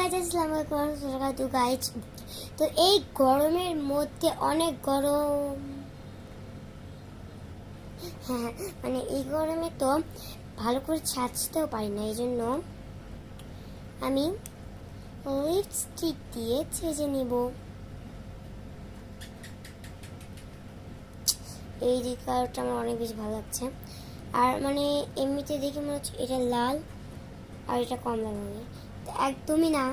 Guys আসসালামু আলাইকুম guys. তো এই গরমের মধ্যে অনেক গরম, হ্যাঁ মানে এই গরমে তো ভালো করে ছাঁচতেও পারি না, এই জন্য আমি লিপস্টিক দিয়ে ছেঁচে নিব। এই যে কালারটা আমার অনেক বেশি ভালো লাগছে। আর মানে এমনিতে দেখে মনে হচ্ছে এটা লাল আর এটা কমলা রঙের, তো একদমই না,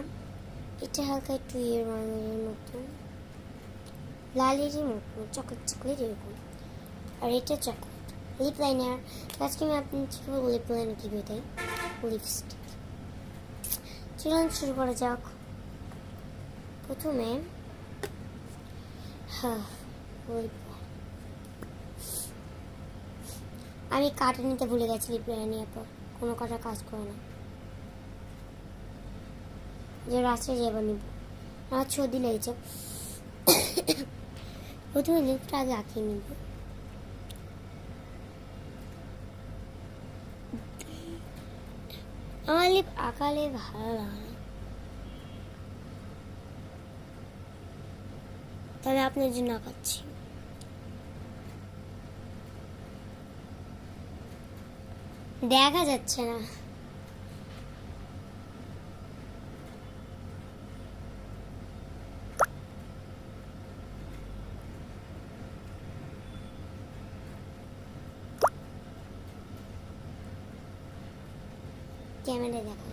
এটা হালকা একটু ইয়ের রঙের মতো, লালেরই মতো, চকলেট চকলেট এরকম। আর এটা চকলেট লিপ লাইনার। আজকে আমি আপনার লিপ লাইনার কীভাবে দেয়, লিপস্টিক। চলুন শুরু করা যাক। প্রথমে আমি কাটা নিতে ভুলে গেছি, লিপ লাইনার নেওয়ার পর কোনো কাটা কাজ করে না, যে রাস্তায় যাবো নিব। আমার সর্দি লেগেছে, প্রথমে লিপটা আগে আঁকিয়ে নিব। আমার লিপ আঁকালে ভালো লাগে না, তবে আপনার জন্য আঁকাচ্ছি। দেখা যাচ্ছে না, ক্যামেরায় দেখা।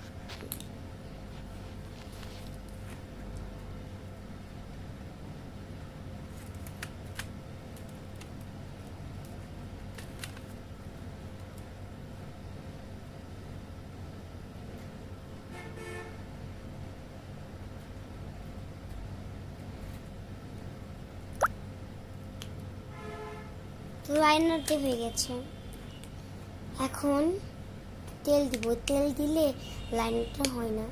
লাইনার দিয়ে হয়ে গেছে, এখন তেল দিব। তেল দিলে লাইনারটা হয় না।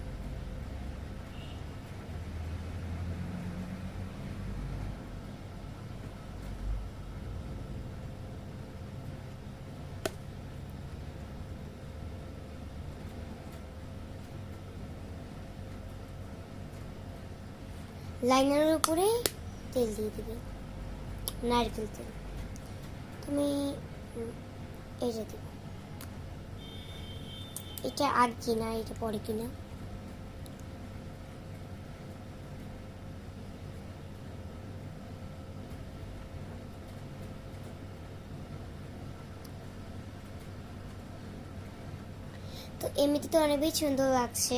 লাইনারের উপরে তেল দিয়ে দিবে, নারকেল তেল। তুমি এটা দিব, এটা আগে কিনা এটা পরে কিনা। তো এমনিতে তো অনেক বেশি সুন্দর লাগছে।